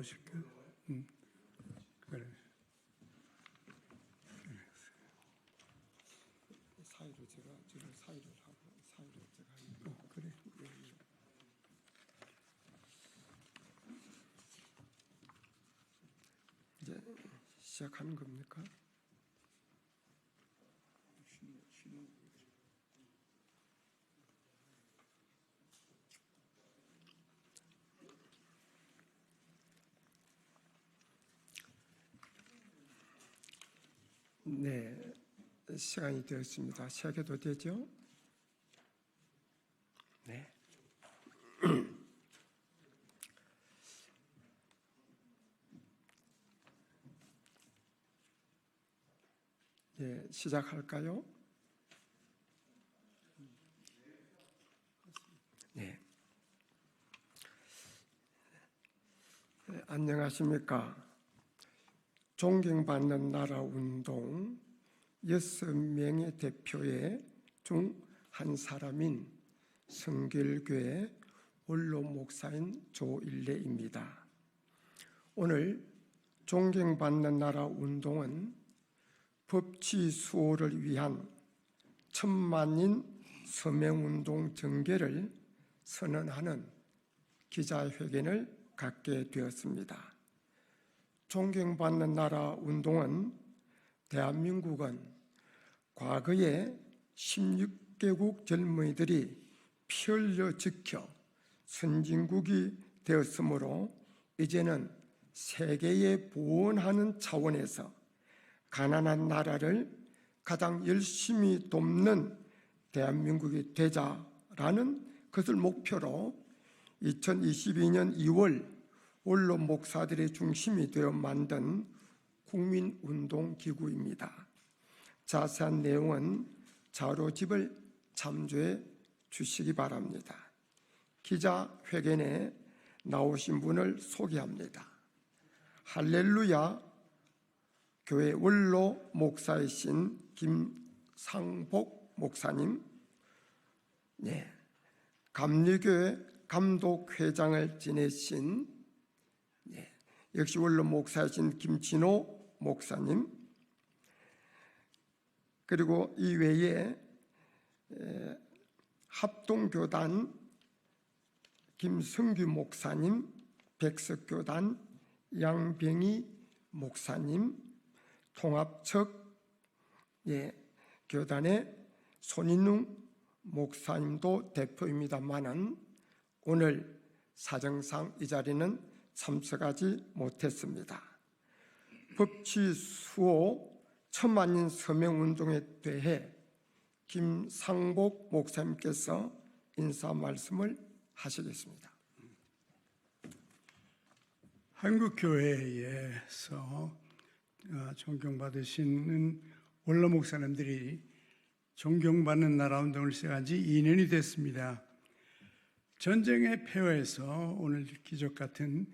올라오실까? 그래. 사회로 제가 지금 사회를 하고 사회로 제가 하니까 그래. 이제 시작하는 겁니까? 네, 시간이 되었습니다. 시작해도 되죠? 네. 네, 시작할까요? 네. 네, 안녕하십니까? 존경받는 나라 운동 6명의 대표의 중 한 사람인 성결교회 원로 목사인 조일래입니다. 오늘 존경받는 나라 운동은 법치 수호를 위한 천만인 서명운동 전개를 선언하는 기자회견을 갖게 되었습니다. 존경받는 나라 운동은 대한민국은 과거에 16개국 젊은이들이 피 흘려 지켜 선진국이 되었으므로 이제는 세계에 보원하는 차원에서 가난한 나라를 가장 열심히 돕는 대한민국이 되자라는 것을 목표로 2022년 2월 원로 목사들의 중심이 되어 만든 국민운동기구입니다. 자세한 내용은 자료집을 참조해 주시기 바랍니다. 기자회견에 나오신 분을 소개합니다. 할렐루야 교회 원로 목사이신 김상복 목사님, 네, 감리교회 감독회장을 지내신 역시 원로 목사이신 김진호 목사님, 그리고 이외에 합동교단 김성규 목사님, 백석교단 양병희 목사님, 통합측 교단의 손인웅 목사님도 대표입니다만은 오늘 사정상 이 자리는 참석하지 못했습니다. 법치 수호 천만인 서명운동에 대해 김상복 목사님께서 인사 말씀을 하시겠습니다. 한국교회에서 존경받으시는 원로 목사님들이 존경받는 나라 운동을 시작한 지 2년이 됐습니다. 전쟁의 폐허에서 오늘 기적 같은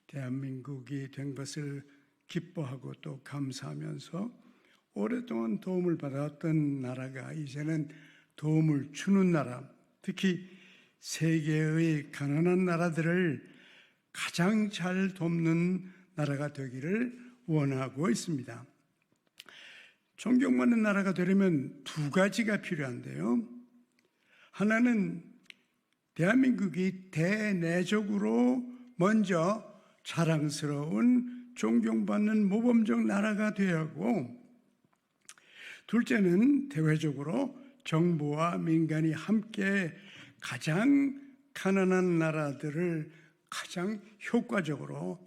대한민국이 된 것을 기뻐하고 또 감사하면서 오랫동안 도움을 받았던 나라가 이제는 도움을 주는 나라, 특히 세계의 가난한 나라들을 가장 잘 돕는 나라가 되기를 원하고 있습니다. 존경받는 나라가 되려면 두 가지가 필요한데요. 하나는 대한민국이 대내적으로 먼저 자랑스러운 존경받는 모범적 나라가 되어야 하고, 둘째는 대외적으로 정부와 민간이 함께 가장 가난한 나라들을 가장 효과적으로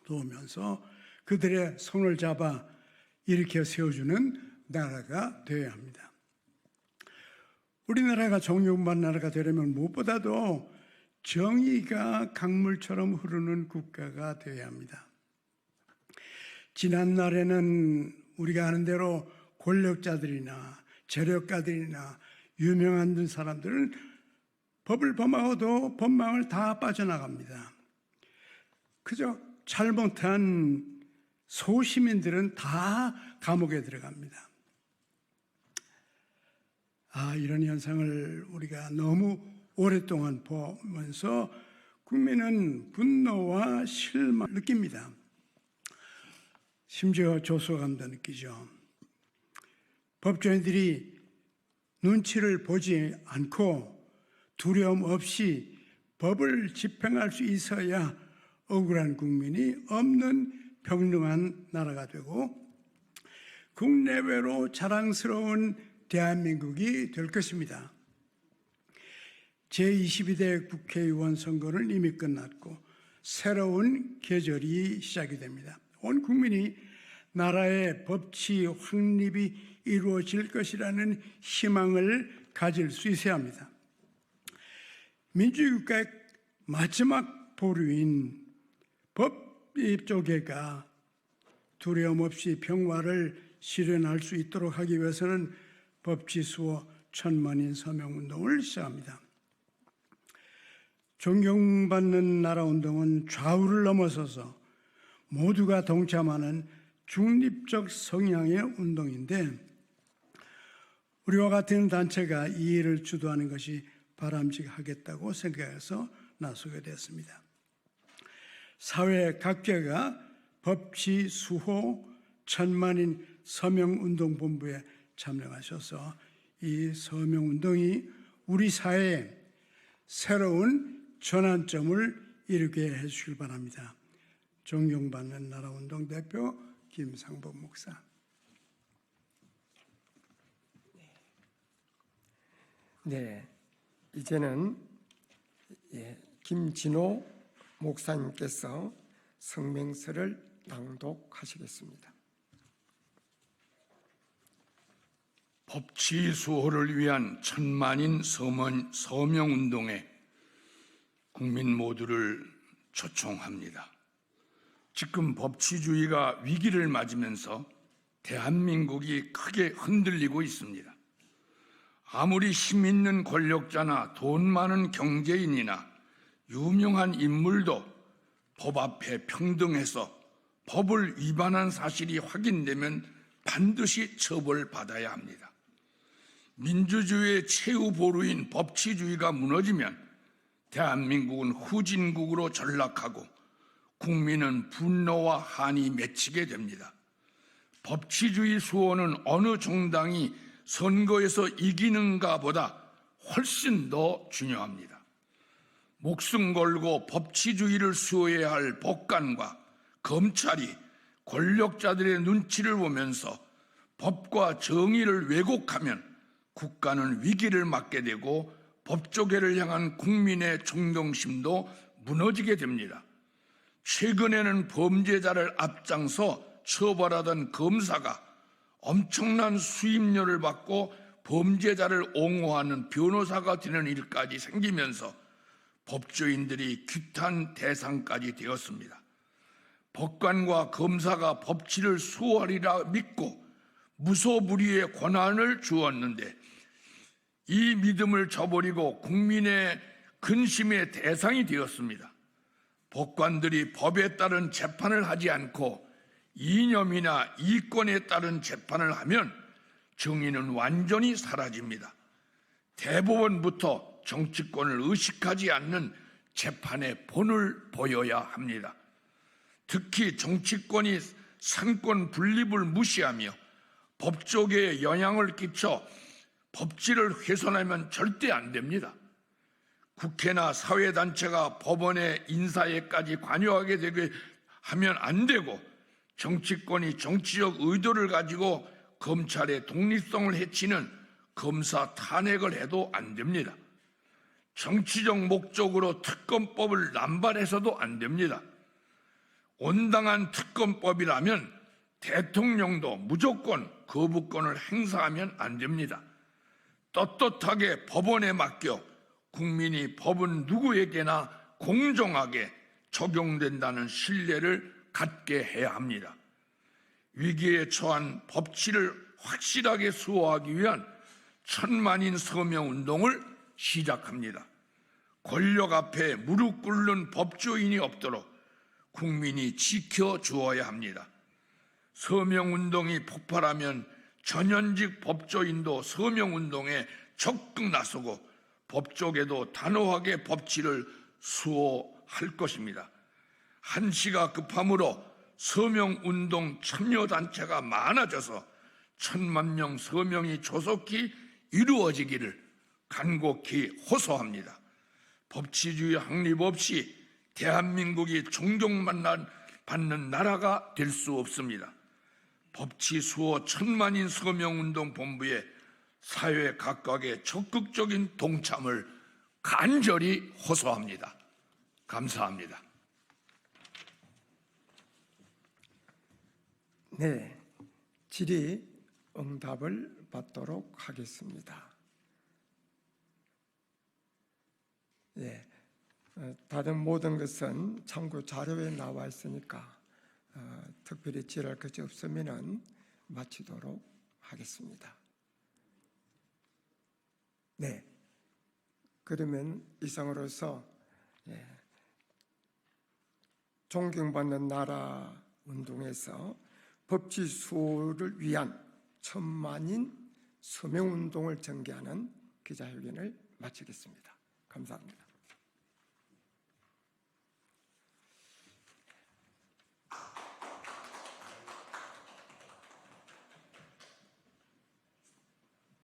도우면서 그들의 손을 잡아 일으켜 세워주는 나라가 되어야 합니다. 우리나라가 존경받는 나라가 되려면 무엇보다도 정의가 강물처럼 흐르는 국가가 되어야 합니다. 지난날에는 우리가 아는 대로 권력자들이나 재력가들이나 유명한 사람들은 법을 범하고도 법망을 다 빠져나갑니다. 그저 잘못한 소시민들은 다 감옥에 들어갑니다. 이런 현상을 우리가 너무 오랫동안 보면서 국민은 분노와 실망을 느낍니다. 심지어 조소감도 느끼죠. 법조인들이 눈치를 보지 않고 두려움 없이 법을 집행할 수 있어야 억울한 국민이 없는 평등한 나라가 되고 국내외로 자랑스러운 대한민국이 될 것입니다. 제22대 국회의원 선거는 이미 끝났고 새로운 계절이 시작이 됩니다. 온 국민이 나라의 법치 확립이 이루어질 것이라는 희망을 가질 수 있어야 합니다. 민주국가의 마지막 보루인 법조계가 두려움 없이 평화를 실현할 수 있도록 하기 위해서는 법치수호 천만인 서명운동을 시작합니다. 존경받는 나라운동은 좌우를 넘어서서 모두가 동참하는 중립적 성향의 운동인데 우리와 같은 단체가 이 일을 주도하는 것이 바람직하겠다고 생각해서 나서게 됐습니다. 사회 각계가 법치 수호 천만인 서명운동본부에 참여하셔서 이 서명운동이 우리 사회에 새로운 전환점을 이루게 해주시길 바랍니다. 존경받는 나라운동 대표 김상범 목사. 네, 이제는 김진호 목사님께서 성명서를 낭독하시겠습니다. 법치 수호를 위한 천만인 서명운동에 국민 모두를 초청합니다. 지금 법치주의가 위기를 맞으면서 대한민국이 크게 흔들리고 있습니다. 아무리 힘 있는 권력자나 돈 많은 경제인이나 유명한 인물도 법 앞에 평등해서 법을 위반한 사실이 확인되면 반드시 처벌받아야 합니다. 민주주의의 최후 보루인 법치주의가 무너지면 대한민국은 후진국으로 전락하고 국민은 분노와 한이 맺히게 됩니다. 법치주의 수호는 어느 정당이 선거에서 이기는가 보다 훨씬 더 중요합니다. 목숨 걸고 법치주의를 수호해야 할 법관과 검찰이 권력자들의 눈치를 보면서 법과 정의를 왜곡하면 국가는 위기를 맞게 되고 법조계를 향한 국민의 존경심도 무너지게 됩니다. 최근에는 범죄자를 앞장서 처벌하던 검사가 엄청난 수임료를 받고 범죄자를 옹호하는 변호사가 되는 일까지 생기면서 법조인들이 규탄 대상까지 되었습니다. 법관과 검사가 법치를 수호하리라 믿고 무소불위의 권한을 주었는데 이 믿음을 저버리고 국민의 근심의 대상이 되었습니다. 법관들이 법에 따른 재판을 하지 않고 이념이나 이권에 따른 재판을 하면 정의는 완전히 사라집니다. 대법원부터 정치권을 의식하지 않는 재판의 본을 보여야 합니다. 특히 정치권이 상권 분립을 무시하며 법조계에 영향을 끼쳐 법治을 훼손하면 절대 안 됩니다. 국회나 사회단체가 법원의 인사에까지 관여하게 되게 하면 안 되고 정치권이 정치적 의도를 가지고 검찰의 독립성을 해치는 검사 탄핵을 해도 안 됩니다. 정치적 목적으로 특검법을 남발해서도 안 됩니다. 온당한 특검법이라면 대통령도 무조건 거부권을 행사하면 안 됩니다. 떳떳하게 법원에 맡겨 국민이 법은 누구에게나 공정하게 적용된다는 신뢰를 갖게 해야 합니다. 위기에 처한 법치를 확실하게 수호하기 위한 천만인 서명운동을 시작합니다. 권력 앞에 무릎 꿇는 법조인이 없도록 국민이 지켜주어야 합니다. 서명운동이 폭발하면 전현직 법조인도 서명운동에 적극 나서고 법조계도 단호하게 법치를 수호할 것입니다. 한시가 급함으로 서명운동 참여단체가 많아져서 1,000만 명 서명이 조속히 이루어지기를 간곡히 호소합니다. 법치주의 확립 없이 대한민국이 존경받는 나라가 될 수 없습니다. 법치 수호 1,000만인 서명운동 본부의 사회 각각의 적극적인 동참을 간절히 호소합니다. 감사합니다. 네, 질의응답을 받도록 하겠습니다. 예, 다른 모든 것은 참고 자료에 나와 있으니까 특별히 질의할 것이 없으면 마치도록 하겠습니다. 네, 그러면 이상으로서 존경받는 나라 운동에서 법치 수호를 위한 1,000만인 서명운동을 전개하는 기자회견을 마치겠습니다. 감사합니다.